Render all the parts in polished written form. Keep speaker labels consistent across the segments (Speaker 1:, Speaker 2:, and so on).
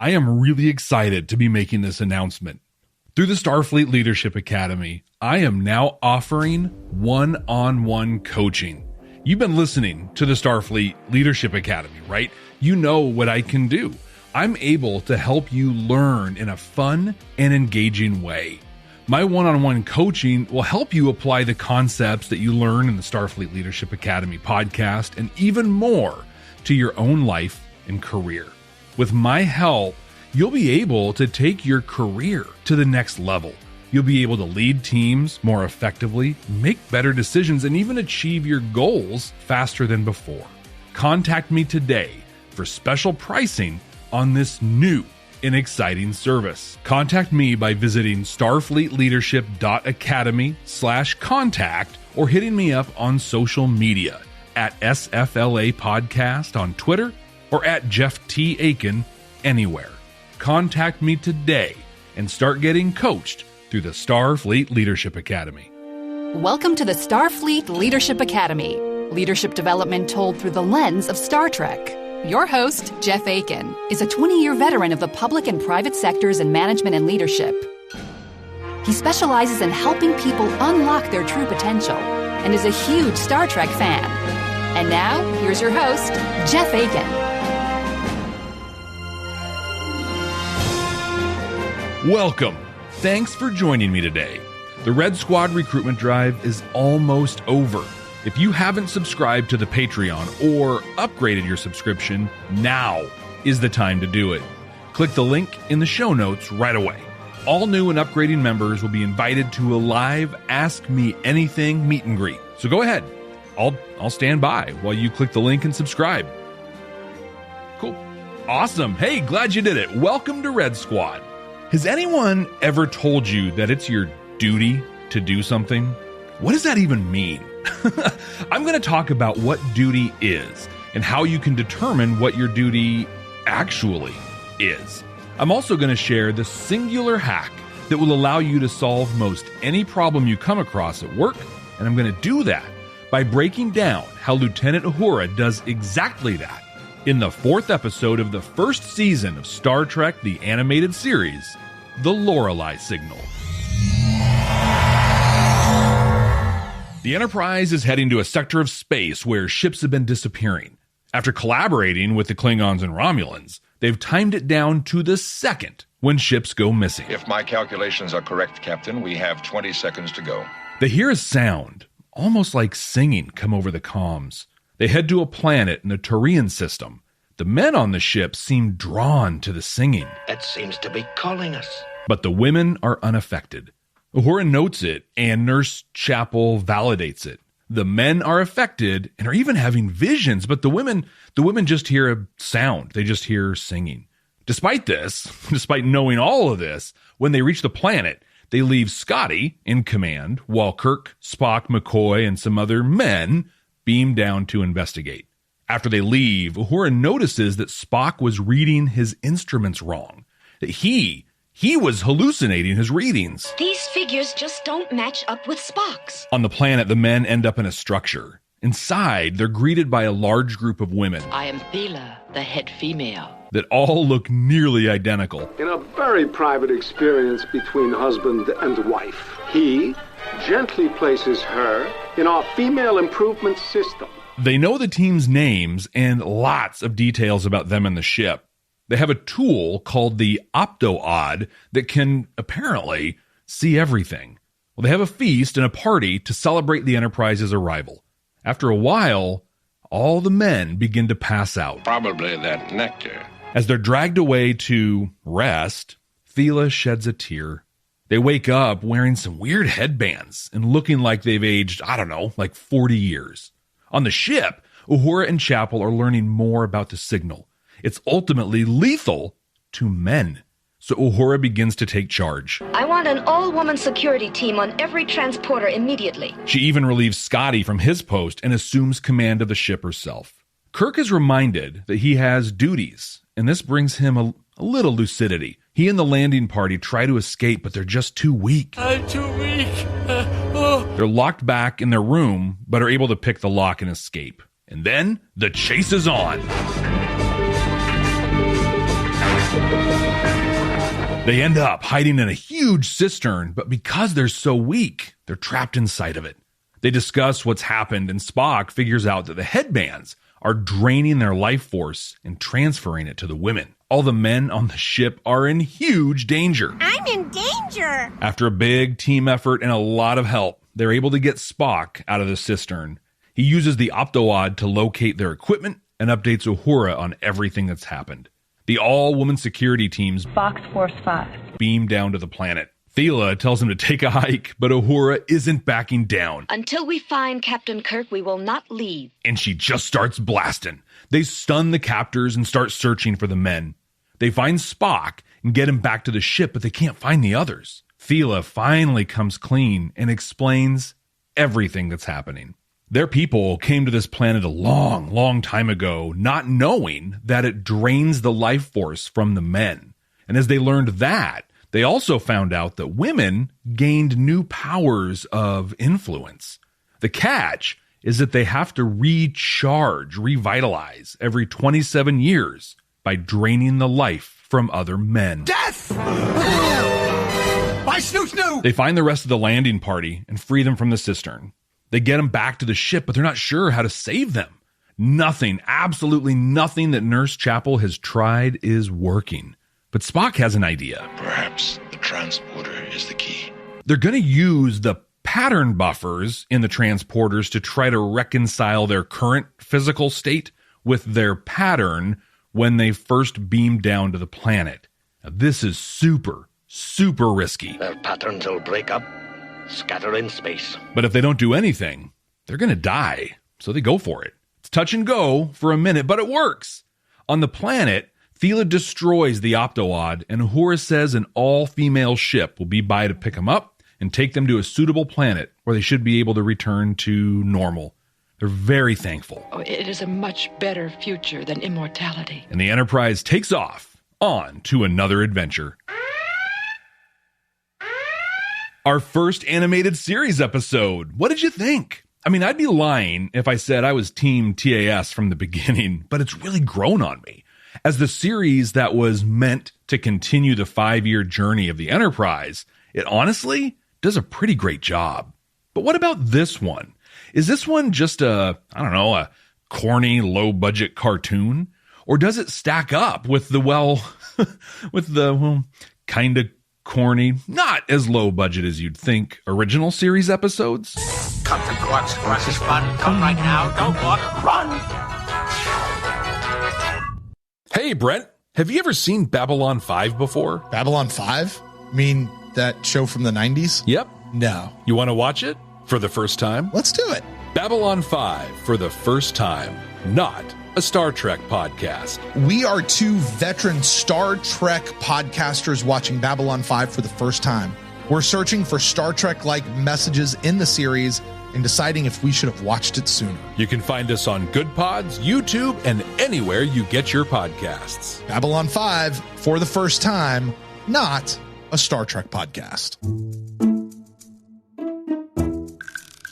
Speaker 1: I am really excited to be making this announcement. Through the Starfleet Leadership Academy, I am now offering one-on-one coaching. You've been listening to the Starfleet Leadership Academy, right? You know what I can do. I'm able to help you learn in a fun and engaging way. My one-on-one coaching will help you apply the concepts that you learn in the Starfleet Leadership Academy podcast and even more to your own life and career. With my help, you'll be able to take your career to the next level. You'll be able to lead teams more effectively, make better decisions, and even achieve your goals faster than before. Contact me today for special pricing on this new and exciting service. Contact me by visiting starfleetleadership.academy/contact or hitting me up on social media at SFLA Podcast on Twitter or at Jeff T. Akin anywhere. Contact me today and start getting coached through the Starfleet Leadership Academy.
Speaker 2: Welcome to the Starfleet Leadership Academy. Leadership development told through the lens of Star Trek. Your host, Jeff Akin, is a 20-year veteran of the public and private sectors in management and leadership. He specializes in helping people unlock their true potential and is a huge Star Trek fan. And now, here's your host, Jeff Akin.
Speaker 1: Welcome. Thanks for joining me today. The Red Squad recruitment drive is almost over. If you haven't subscribed to the Patreon or upgraded your subscription, now is the time to do it. Click the link in the show notes right away. All new and upgrading members will be invited to a live Ask Me Anything meet and greet. So go ahead. I'll stand by while you click the link and subscribe. Cool. Awesome. Hey, glad you did it. Welcome to Red Squad. Has anyone ever told you that it's your duty to do something? What does that even mean? I'm going to talk about what duty is and how you can determine what your duty actually is. I'm also going to share the singular hack that will allow you to solve most any problem you come across at work, and I'm going to do that by breaking down how Lieutenant Uhura does exactly that in the 4th episode of the 1st season of Star Trek the Animated Series, The Lorelei Signal. The Enterprise is heading to a sector of space where ships have been disappearing. After collaborating with the Klingons and Romulans, they've timed it down to the second when ships go missing.
Speaker 3: If my calculations are correct, Captain, we have 20 seconds to go.
Speaker 1: They hear a sound, almost like singing, come over the comms. They head to a planet in the Turian system. The men on the ship seem drawn to the singing.
Speaker 4: It seems to be calling us.
Speaker 1: But the women are unaffected. Uhura notes it, and Nurse Chapel validates it. The men are affected and are even having visions, but the women just hear a sound. They just hear singing. Despite knowing all of this, when they reach the planet, they leave Scotty in command, while Kirk, Spock, McCoy, and some other men beam down to investigate. After they leave, Uhura notices that Spock was reading his instruments wrong, that he was hallucinating his readings.
Speaker 5: These figures just don't match up with Spock's.
Speaker 1: On the planet, the men end up in a structure. Inside, they're greeted by a large group of women.
Speaker 6: I am Thela, the head female.
Speaker 1: That all look nearly identical.
Speaker 7: In a very private experience between husband and wife, he gently places her in our female improvement system.
Speaker 1: They know the team's names and lots of details about them and the ship. They have a tool called the Opto-Odd that can apparently see everything. Well, they have a feast and a party to celebrate the Enterprise's arrival. After a while, all the men begin to pass out.
Speaker 3: Probably that nectar.
Speaker 1: As they're dragged away to rest, Thela sheds a tear. They wake up wearing some weird headbands and looking like they've aged, like 40 years. On the ship, Uhura and Chapel are learning more about the signal. It's ultimately lethal to men. So Uhura begins to take charge.
Speaker 5: I want an all-woman security team on every transporter immediately.
Speaker 1: She even relieves Scotty from his post and assumes command of the ship herself. Kirk is reminded that he has duties, and this brings him a little lucidity. He and the landing party try to escape, but they're just too weak.
Speaker 4: I'm too weak.
Speaker 1: They're locked back in their room, but are able to pick the lock and escape. And then the chase is on. They end up hiding in a huge cistern, but because they're so weak, they're trapped inside of it. They discuss what's happened, and Spock figures out that the headbands are draining their life force and transferring it to the women. All the men on the ship are in huge danger.
Speaker 8: I'm in danger!
Speaker 1: After a big team effort and a lot of help, they're able to get Spock out of the cistern. He uses the optowad to locate their equipment and updates Uhura on everything that's happened. The all-woman security teams
Speaker 9: Box Force 5
Speaker 1: beam down to the planet. Thela tells him to take a hike, but Uhura isn't backing down.
Speaker 5: Until we find Captain Kirk, we will not leave.
Speaker 1: And she just starts blasting. They stun the captors and start searching for the men. They find Spock and get him back to the ship, but they can't find the others. Thela finally comes clean and explains everything that's happening. Their people came to this planet a long, long time ago, not knowing that it drains the life force from the men. And as they learned that, they also found out that women gained new powers of influence. The catch is that they have to revitalize every 27 years by draining the life from other men.
Speaker 10: Death! By snoo-snoo!
Speaker 1: They find the rest of the landing party and free them from the cistern. They get them back to the ship, but they're not sure how to save them. Nothing, absolutely nothing that Nurse Chapel has tried is working. But Spock has an idea.
Speaker 3: Perhaps the transporter is the key.
Speaker 1: They're going to use the pattern buffers in the transporters to try to reconcile their current physical state with their pattern when they first beam down to the planet. Now, this is super, super risky.
Speaker 4: Their patterns will break up, scatter in space.
Speaker 1: But if they don't do anything, they're going to die. So they go for it. It's touch and go for a minute, but it works. On the planet, Thela destroys the optowad, and Uhura says an all-female ship will be by to pick them up and take them to a suitable planet where they should be able to return to normal. They're very thankful.
Speaker 6: Oh, it is a much better future than immortality.
Speaker 1: And the Enterprise takes off on to another adventure. Our first animated series episode. What did you think? I mean, I'd be lying if I said I was Team TAS from the beginning, but it's really grown on me. As the series that was meant to continue the 5-year journey of the Enterprise, it honestly does a pretty great job. But what about this one? Is this one just a corny, low-budget cartoon? Or does it stack up with the kind of corny, not as low-budget as you'd think, original series episodes?
Speaker 10: Come to Quark's Quark is fun. Come right now. Don't walk. Run!
Speaker 1: Hey, Brent, have you ever seen Babylon 5 before?
Speaker 11: Babylon 5? You mean that show from the 90s?
Speaker 1: Yep.
Speaker 11: No.
Speaker 1: You want to watch it for the first time?
Speaker 11: Let's do it.
Speaker 1: Babylon 5 for the first time, not a Star Trek podcast.
Speaker 11: We are two veteran Star Trek podcasters watching Babylon 5 for the first time. We're searching for Star Trek-like messages in the series and deciding if we should have watched it sooner.
Speaker 1: You can find us on Good Pods, YouTube, and anywhere you get your podcasts.
Speaker 11: Babylon 5 for the first time, not a Star Trek podcast.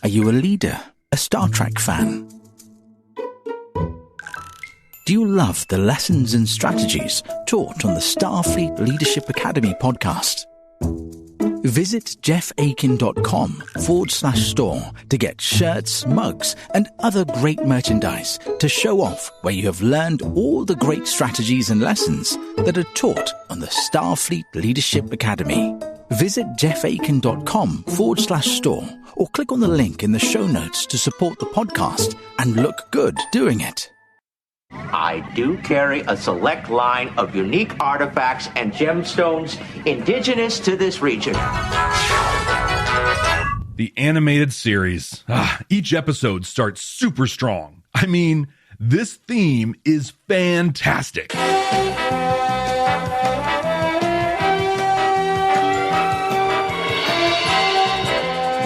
Speaker 12: Are you a leader, a Star Trek fan? Do you love the lessons and strategies taught on the Starfleet Leadership Academy podcast? Visit jeffakin.com/store to get shirts, mugs, and other great merchandise to show off where you have learned all the great strategies and lessons that are taught on the Starfleet Leadership Academy. Visit jeffakin.com/store or click on the link in the show notes to support the podcast and look good doing it.
Speaker 13: I do carry a select line of unique artifacts and gemstones indigenous to this region.
Speaker 1: The animated series. Each episode starts super strong. I mean, this theme is fantastic.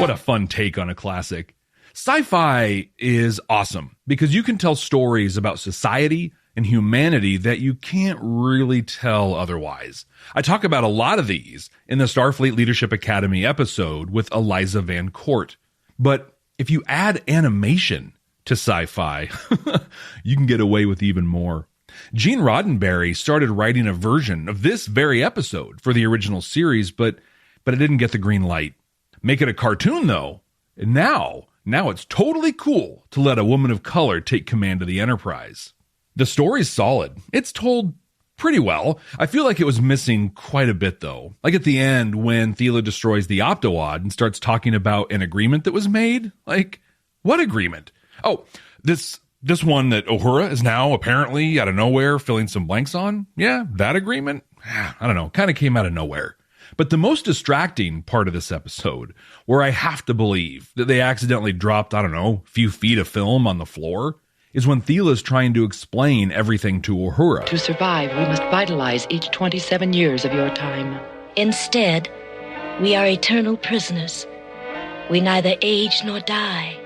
Speaker 1: What a fun take on a classic. Sci-fi is awesome because you can tell stories about society and humanity that you can't really tell otherwise. I talk about a lot of these in the Starfleet Leadership Academy episode with Eliza Van Court. But if you add animation to sci-fi, you can get away with even more. Gene Roddenberry started writing a version of this very episode for the original series, but it didn't get the green light. Make it a cartoon, though, and now it's totally cool to let a woman of color take command of the Enterprise. The story's solid. It's told pretty well. I feel like it was missing quite a bit, though. Like at the end, when Thela destroys the Optowad and starts talking about an agreement that was made. Like, what agreement? Oh, this one that Uhura is now apparently out of nowhere filling some blanks on? Yeah, that agreement? I don't know, kind of came out of nowhere. But the most distracting part of this episode, where I have to believe that they accidentally dropped, I don't know, a few feet of film on the floor, is when Thela's trying to explain everything to Uhura.
Speaker 6: To survive, we must vitalize each 27 years of your time.
Speaker 8: Instead, we are eternal prisoners. We neither age nor die.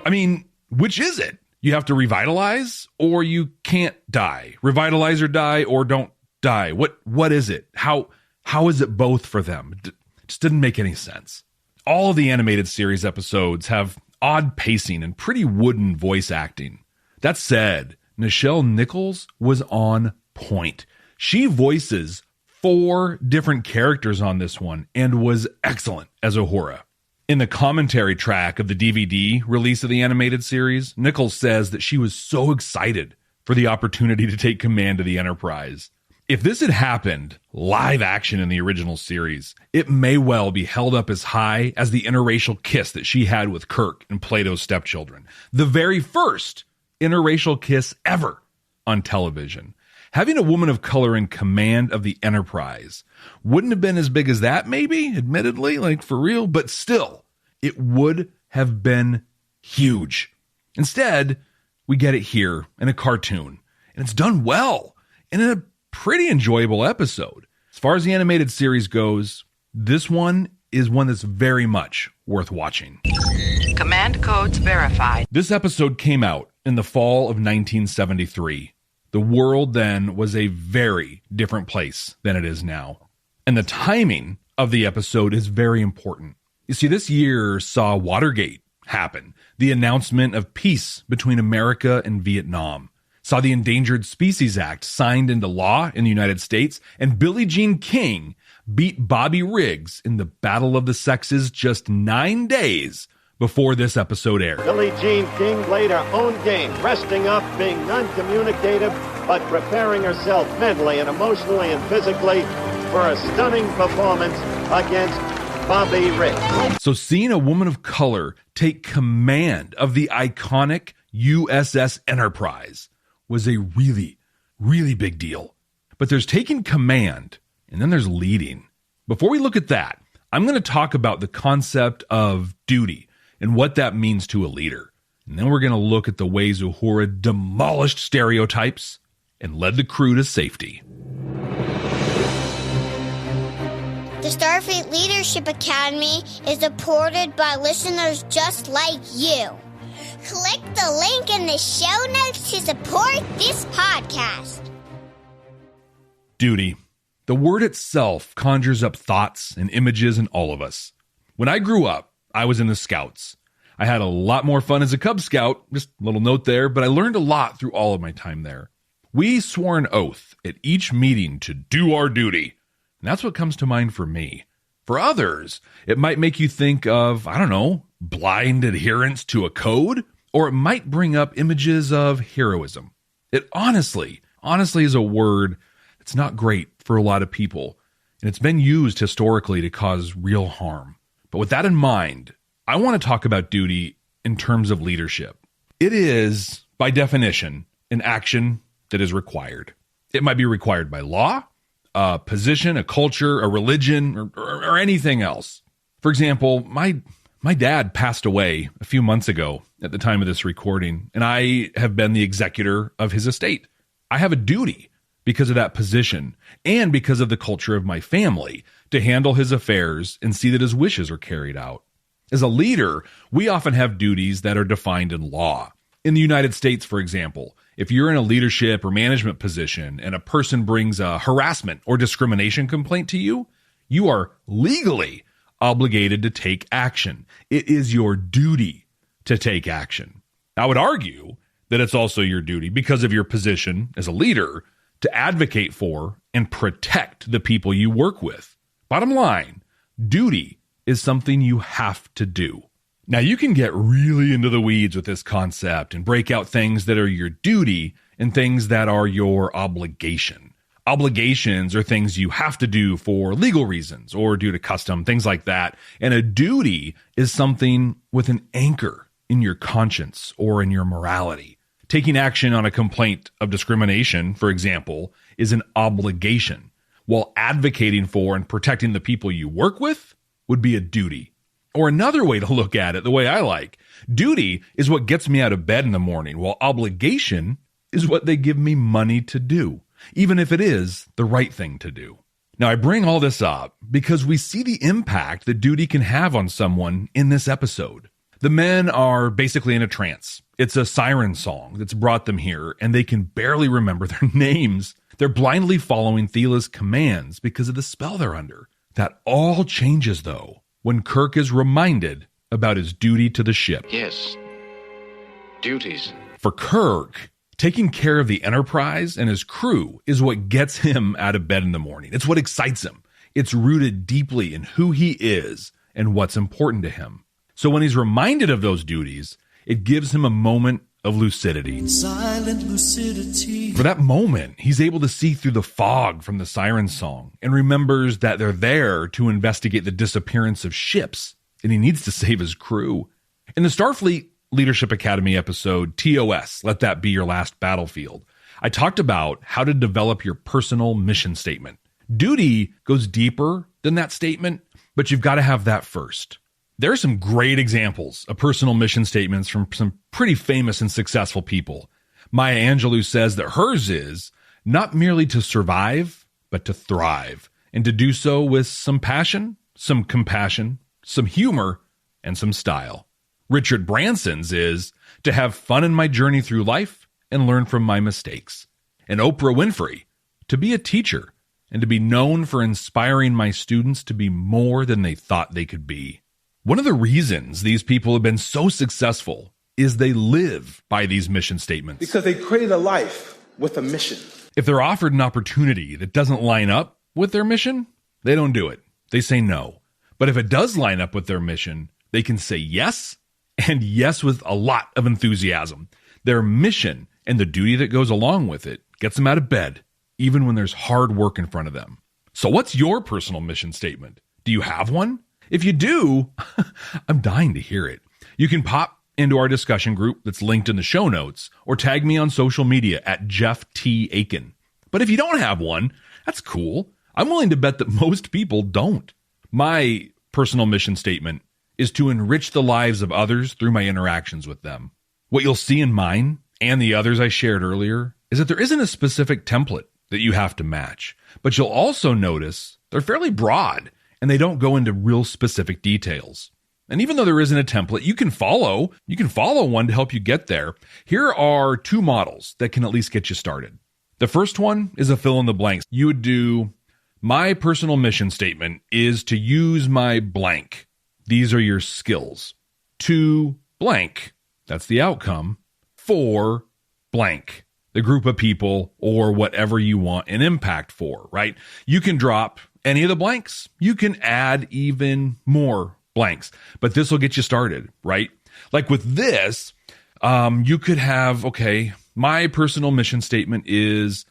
Speaker 1: I mean, which is it? You have to revitalize, or you can't die? Revitalize or die, or don't die? What is it? How is it both for them? It just didn't make any sense. All of the animated series episodes have odd pacing and pretty wooden voice acting. That said, Nichelle Nichols was on point. She voices 4 different characters on this one and was excellent as Uhura. In the commentary track of the DVD release of the animated series, Nichols says that she was so excited for the opportunity to take command of the Enterprise. If this had happened live action in the original series, it may well be held up as high as the interracial kiss that she had with Kirk in Plato's Stepchildren. The very first interracial kiss ever on television. Having a woman of color in command of the Enterprise wouldn't have been as big as that, maybe, admittedly, like for real, but still, it would have been huge. Instead, we get it here in a cartoon, and it's done well, and in a pretty enjoyable episode. As far as the animated series goes, this one is one that's very much worth watching.
Speaker 6: Command codes verified.
Speaker 1: This episode came out in the fall of 1973. The world then was a very different place than it is now. And the timing of the episode is very important. You see, this year saw Watergate happen, the announcement of peace between America and Vietnam. Saw the Endangered Species Act signed into law in the United States, and Billie Jean King beat Bobby Riggs in the Battle of the Sexes just 9 days before this episode aired.
Speaker 9: Billie Jean King played her own game, resting up, being non-communicative, but preparing herself mentally and emotionally and physically for a stunning performance against Bobby Riggs.
Speaker 1: So seeing a woman of color take command of the iconic USS Enterprise was a really, really big deal. But there's taking command, and then there's leading. Before we look at that, I'm going to talk about the concept of duty and what that means to a leader. And then we're going to look at the ways Uhura demolished stereotypes and led the crew to safety.
Speaker 14: The Starfleet Leadership Academy is supported by listeners just like you. Click the link in the show notes to support this podcast.
Speaker 1: Duty. The word itself conjures up thoughts and images in all of us. When I grew up, I was in the Scouts. I had a lot more fun as a Cub Scout, just a little note there, but I learned a lot through all of my time there. We swore an oath at each meeting to do our duty, and that's what comes to mind for me. For others, it might make you think of, I don't know, blind adherence to a code, or it might bring up images of heroism. It honestly is a word that's not great for a lot of people, and it's been used historically to cause real harm. But with that in mind, I want to talk about duty in terms of leadership. It is, by definition, an action that is required. It might be required by law, a position, a culture, a religion, or anything else. For example, my dad passed away a few months ago at the time of this recording, and I have been the executor of his estate. I have a duty because of that position and because of the culture of my family to handle his affairs and see that his wishes are carried out. As a leader, we often have duties that are defined in law. In the United States, for example, if you're in a leadership or management position and a person brings a harassment or discrimination complaint to you, you are legally obligated to take action. It is your duty to take action. I would argue that it's also your duty, because of your position as a leader, to advocate for and protect the people you work with. Bottom line, duty is something you have to do. Now, you can get really into the weeds with this concept and break out things that are your duty and things that are your obligation. Obligations are things you have to do for legal reasons or due to custom, things like that. And a duty is something with an anchor in your conscience or in your morality. Taking action on a complaint of discrimination, for example, is an obligation, while advocating for and protecting the people you work with would be a duty. Or another way to look at it, the way I like, duty is what gets me out of bed in the morning, while obligation is what they give me money to do, even if it is the right thing to do. Now, I bring all this up because we see the impact that duty can have on someone in this episode. The men are basically in a trance. It's a siren song that's brought them here, and they can barely remember their names. They're blindly following Thiela's commands because of the spell they're under. That all changes, though, when Kirk is reminded about his duty to the ship.
Speaker 3: Yes. Duties.
Speaker 1: For Kirk, taking care of the Enterprise and his crew is what gets him out of bed in the morning. It's what excites him. It's rooted deeply in who he is and what's important to him. So when he's reminded of those duties, it gives him a moment of lucidity.
Speaker 15: Silent lucidity.
Speaker 1: For that moment, he's able to see through the fog from the siren song and remembers that they're there to investigate the disappearance of ships, and he needs to save his crew. In the Starfleet Leadership Academy episode, TOS, Let That Be Your Last Battlefield, I talked about how to develop your personal mission statement. Duty goes deeper than that statement, but you've got to have that first. There are some great examples of personal mission statements from some pretty famous and successful people. Maya Angelou says that hers is not merely to survive, but to thrive, and to do so with some passion, some compassion, some humor, and some style. Richard Branson's is to have fun in my journey through life and learn from my mistakes. And Oprah Winfrey, to be a teacher and to be known for inspiring my students to be more than they thought they could be. One of the reasons these people have been so successful is they live by these mission statements.
Speaker 16: Because they created a life with a mission.
Speaker 1: If they're offered an opportunity that doesn't line up with their mission, they don't do it. They say no. But if it does line up with their mission, they can say yes, and yes with a lot of enthusiasm. Their mission and the duty that goes along with it gets them out of bed, even when there's hard work in front of them. So what's your personal mission statement? Do you have one? If you do, I'm dying to hear it. You can pop into our discussion group that's linked in the show notes or tag me on social media at Jeff T. Akin. But if you don't have one, that's cool. I'm willing to bet that most people don't. My personal mission statement is to enrich the lives of others through my interactions with them. What you'll see in mine and the others I shared earlier is that there isn't a specific template that you have to match, but you'll also notice they're fairly broad and they don't go into real specific details. And even though there isn't a template, you can follow one to help you get there. Here are two models that can at least get you started. The first one is a fill in the blanks. You would do, my personal mission statement is to use my blank. These are your skills. To blank, that's the outcome. For blank, the group of people or whatever you want an impact for, right? You can drop any of the blanks. You can add even more blanks, but this will get you started, right? Like with this, you could have, okay, my personal mission statement is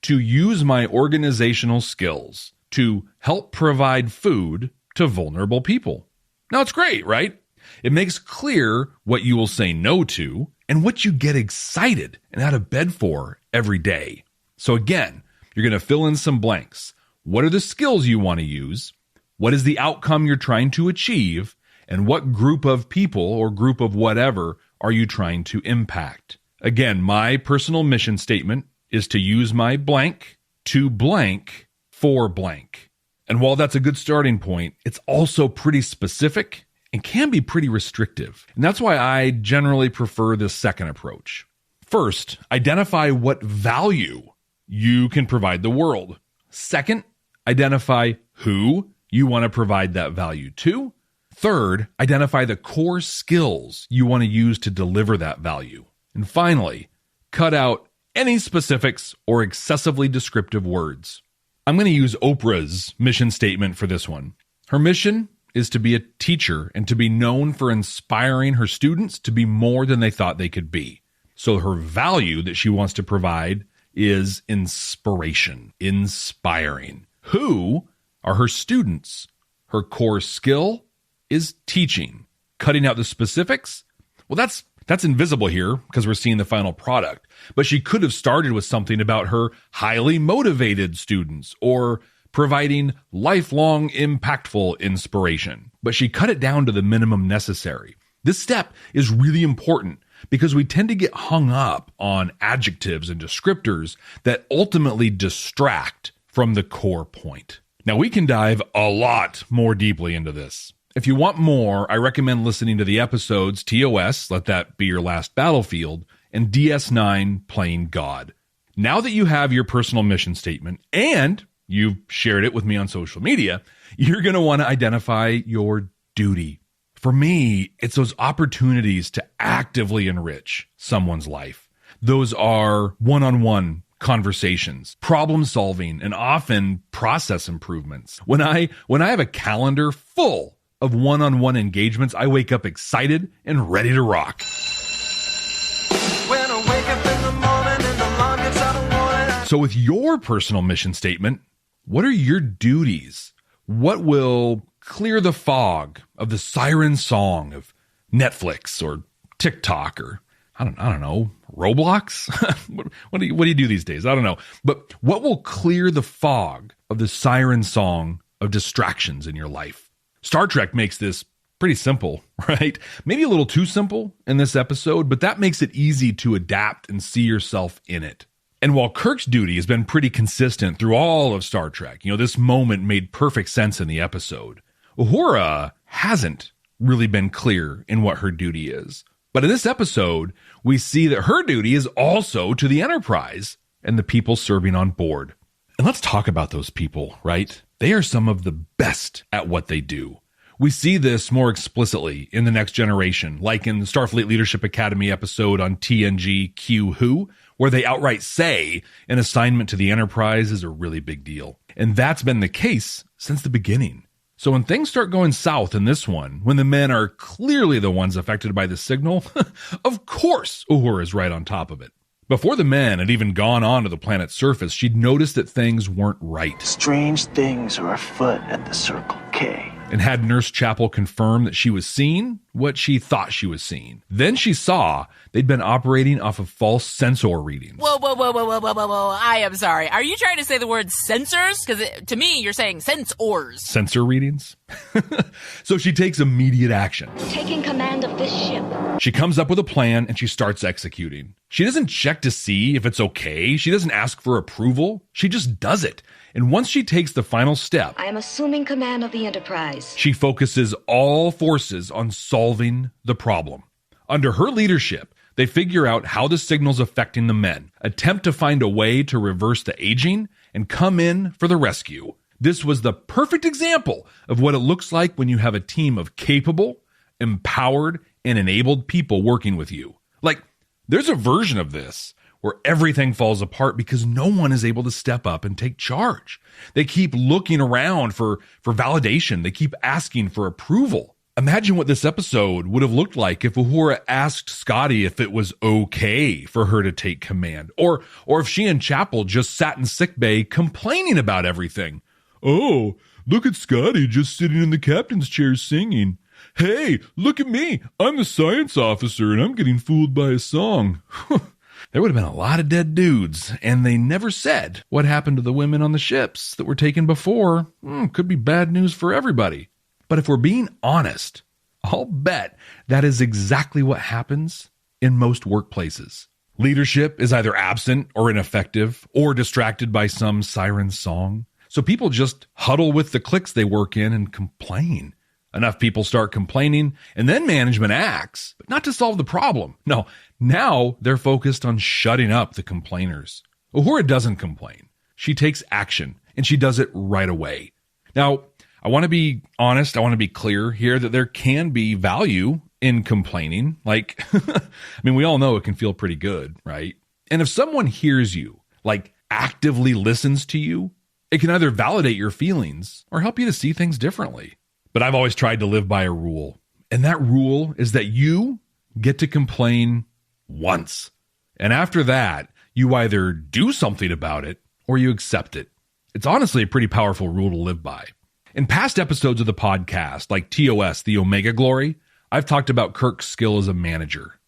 Speaker 1: to use my organizational skills to help provide food to vulnerable people. Now, it's great, right? It makes clear what you will say no to and what you get excited and out of bed for every day. So again, you're going to fill in some blanks. What are the skills you want to use? What is the outcome you're trying to achieve? And what group of people or group of whatever are you trying to impact? Again, my personal mission statement is to use my blank to blank for blank. And while that's a good starting point, it's also pretty specific and can be pretty restrictive. And that's why I generally prefer this second approach. First, identify what value you can provide the world. Second, identify who you want to provide that value to. Third, identify the core skills you want to use to deliver that value. And finally, cut out any specifics or excessively descriptive words. I'm going to use Oprah's mission statement for this one. Her mission is to be a teacher and to be known for inspiring her students to be more than they thought they could be. So her value that she wants to provide is inspiration, inspiring. Who are her students? Her core skill is teaching. Cutting out the specifics? Well, that's invisible here because we're seeing the final product. But she could have started with something about her highly motivated students or providing lifelong impactful inspiration. But she cut it down to the minimum necessary. This step is really important because we tend to get hung up on adjectives and descriptors that ultimately distract from the core point. Now, we can dive a lot more deeply into this. If you want more, I recommend listening to the episodes TOS, Let That Be Your Last Battlefield, and DS9, Playing God. Now that you have your personal mission statement and you've shared it with me on social media, you're going to want to identify your duty. For me, it's those opportunities to actively enrich someone's life. Those are one-on-one conversations, problem solving, and often process improvements. When I have a calendar full of one-on-one engagements, I wake up excited and ready to rock.
Speaker 15: When I wake up in the morning and the alarm gets out of warning.
Speaker 1: So with your personal mission statement, what are your duties? What will clear the fog of the siren song of Netflix or TikTok or I don't know, Roblox? What do you do these days? I don't know. But what will clear the fog of the siren song of distractions in your life? Star Trek makes this pretty simple, right? Maybe a little too simple in this episode, but that makes it easy to adapt and see yourself in it. And while Kirk's duty has been pretty consistent through all of Star Trek, this moment made perfect sense in the episode. Uhura hasn't really been clear in what her duty is. But in this episode, we see that her duty is also to the Enterprise and the people serving on board. And let's talk about those people, right? They are some of the best at what they do. We see this more explicitly in The Next Generation, like in the Starfleet Leadership Academy episode on TNG Q Who, where they outright say an assignment to the Enterprise is a really big deal. And that's been the case since the beginning. So when things start going south in this one, when the men are clearly the ones affected by the signal, of course Uhura is right on top of it. Before the men had even gone onto the planet's surface, she'd noticed that things weren't right.
Speaker 17: Strange things are afoot at the Circle K.
Speaker 1: And had Nurse Chapel confirm that she was seeing what she thought she was seeing. Then she saw they'd been operating off of false sensor readings.
Speaker 18: Whoa. I am sorry. Are you trying to say the word sensors? Because to me, you're saying sensors.
Speaker 1: Sensor readings? So she takes immediate action.
Speaker 5: Taking command of this ship.
Speaker 1: She comes up with a plan and she starts executing. She doesn't check to see if it's okay. She doesn't ask for approval. She just does it. And once she takes the final step,
Speaker 5: I am assuming command of the Enterprise.
Speaker 1: She focuses all forces on solving the problem. Under her leadership, they figure out how the signal's affecting the men, attempt to find a way to reverse the aging, and come in for the rescue. This was the perfect example of what it looks like when you have a team of capable, empowered, and enabled people working with you. Like, there's a version of this where everything falls apart because no one is able to step up and take charge. They keep looking around for validation. They keep asking for approval. Imagine what this episode would have looked like if Uhura asked Scotty if it was okay for her to take command, or if she and Chapel just sat in sickbay complaining about everything. Oh, look at Scotty just sitting in the captain's chair singing. Hey, look at me. I'm the science officer and I'm getting fooled by a song. There would have been a lot of dead dudes, and they never said what happened to the women on the ships that were taken before. Could be bad news for everybody. But if we're being honest, I'll bet that is exactly what happens in most workplaces. Leadership is either absent or ineffective or distracted by some siren song. So people just huddle with the cliques they work in and complain. Enough people start complaining, and then management acts, but not to solve the problem. No, now they're focused on shutting up the complainers. Uhura doesn't complain. She takes action, and she does it right away. Now, I want to be honest, I want to be clear here that there can be value in complaining. Like, I mean, we all know it can feel pretty good, right? And if someone hears you, like actively listens to you, it can either validate your feelings or help you to see things differently. But I've always tried to live by a rule. And that rule is that you get to complain once. And after that, you either do something about it or you accept it. It's honestly a pretty powerful rule to live by. In past episodes of the podcast, like TOS, the Omega Glory, I've talked about Kirk's skill as a manager.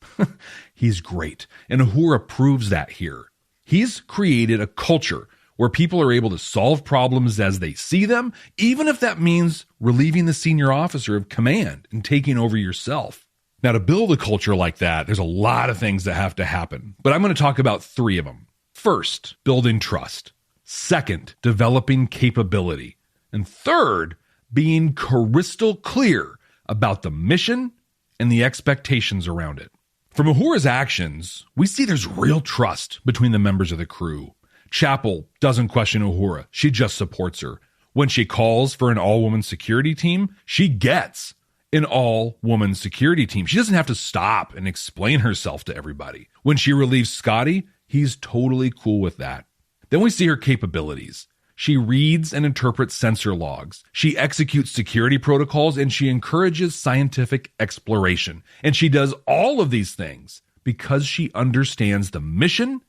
Speaker 1: He's great. And Uhura proves that here. He's created a culture where people are able to solve problems as they see them, even if that means relieving the senior officer of command and taking over yourself. Now, to build a culture like that, there's a lot of things that have to happen, but I'm going to talk about 3 of them. First, building trust. Second, developing capability. And third, being crystal clear about the mission and the expectations around it. From Uhura's actions, we see there's real trust between the members of the crew. Chapel doesn't question Uhura. She just supports her. When she calls for an all-woman security team, she gets an all-woman security team. She doesn't have to stop and explain herself to everybody. When she relieves Scotty, he's totally cool with that. Then we see her capabilities. She reads and interprets sensor logs. She executes security protocols, and she encourages scientific exploration. And she does all of these things because she understands the mission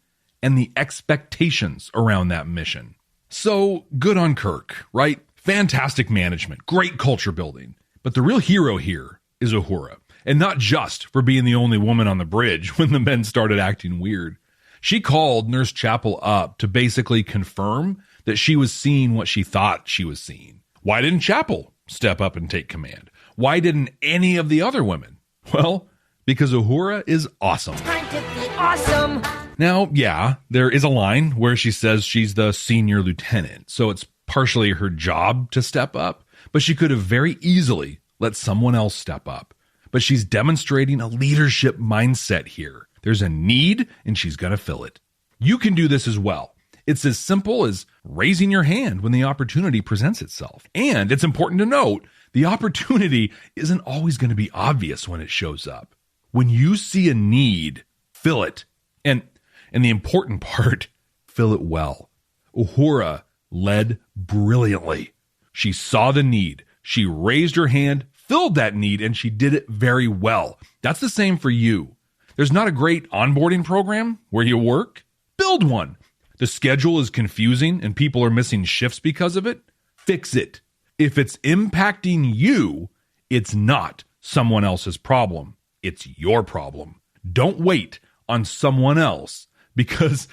Speaker 1: and the expectations around that mission. So good on Kirk, right? Fantastic management, great culture building. But the real hero here is Uhura. And not just for being the only woman on the bridge when the men started acting weird. She called Nurse Chapel up to basically confirm that she was seeing what she thought she was seeing. Why didn't Chapel step up and take command? Why didn't any of the other women? Well, because Uhura is awesome.
Speaker 14: Time to be awesome.
Speaker 1: Now, yeah, there is a line where she says she's the senior lieutenant, so it's partially her job to step up, but she could have very easily let someone else step up. But she's demonstrating a leadership mindset here. There's a need, and she's going to fill it. You can do this as well. It's as simple as raising your hand when the opportunity presents itself. And it's important to note, the opportunity isn't always going to be obvious when it shows up. When you see a need, fill it. And the important part, fill it well. Uhura led brilliantly. She saw the need. She raised her hand, filled that need, and she did it very well. That's the same for you. There's not a great onboarding program where you work? Build one. The schedule is confusing and people are missing shifts because of it? Fix it. If it's impacting you, it's not someone else's problem. It's your problem. Don't wait on someone else because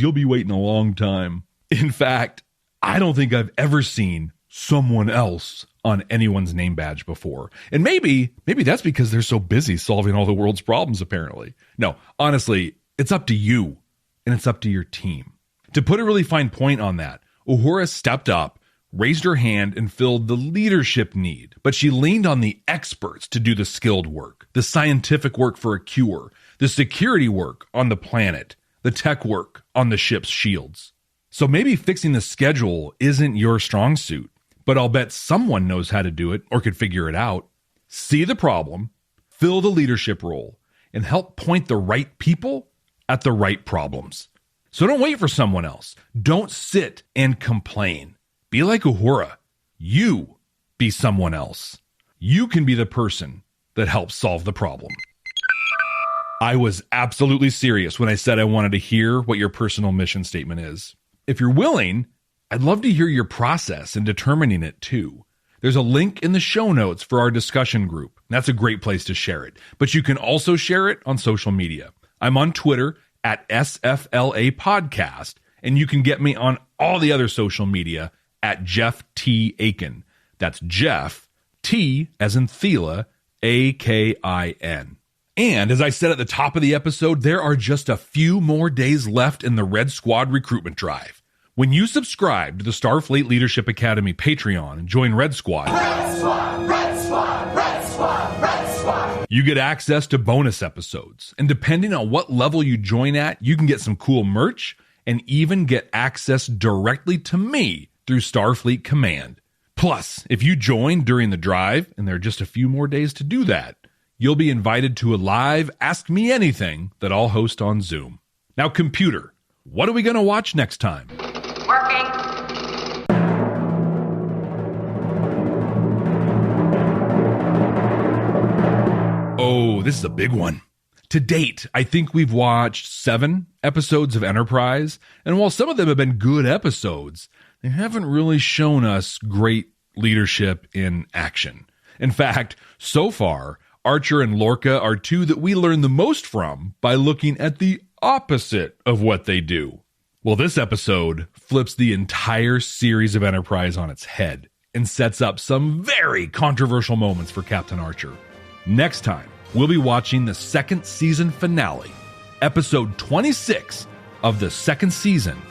Speaker 1: you'll be waiting a long time. In fact, I don't think I've ever seen someone else on anyone's name badge before. And maybe that's because they're so busy solving all the world's problems, apparently. No, honestly, it's up to you and it's up to your team. To put a really fine point on that, Uhura stepped up, raised her hand, and filled the leadership need. But she leaned on the experts to do the skilled work, the scientific work for a cure, the security work on the planet, the tech work on the ship's shields. So maybe fixing the schedule isn't your strong suit, but I'll bet someone knows how to do it or could figure it out. See the problem, fill the leadership role, and help point the right people at the right problems. So don't wait for someone else. Don't sit and complain. Be like Uhura. You be someone else. You can be the person that helps solve the problem. I was absolutely serious when I said I wanted to hear what your personal mission statement is. If you're willing, I'd love to hear your process in determining it too. There's a link in the show notes for our discussion group. That's a great place to share it. But you can also share it on social media. I'm on Twitter at SFLA Podcast, and you can get me on all the other social media at Jeff T. Akin. That's Jeff, T as in Thela, Akin. And as I said at the top of the episode, there are just a few more days left in the Red Squad recruitment drive. When you subscribe to the Starfleet Leadership Academy Patreon and join Red Squad, you get access to bonus episodes. And depending on what level you join at, you can get some cool merch and even get access directly to me through Starfleet Command. Plus, if you join during the drive, and there are just a few more days to do that, you'll be invited to a live Ask Me Anything that I'll host on Zoom. Now, computer, what are we going to watch next time?
Speaker 10: Working.
Speaker 1: Oh, this is a big one. To date, I think we've watched 7 episodes of Enterprise, and while some of them have been good episodes, they haven't really shown us great leadership in action. In fact, so far, Archer and Lorca are 2 that we learn the most from by looking at the opposite of what they do. Well, this episode flips the entire series of Enterprise on its head and sets up some very controversial moments for Captain Archer. Next time, we'll be watching the 2nd season finale, episode 26 of the 2nd season,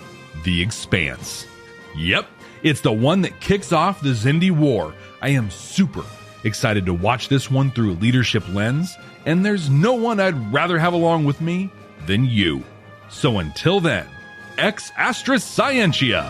Speaker 1: The Expanse. Yep, it's the one that kicks off the Xindi War. I am super excited to watch this one through a leadership lens, and there's no one I'd rather have along with me than you. So until then, ex astra scientia!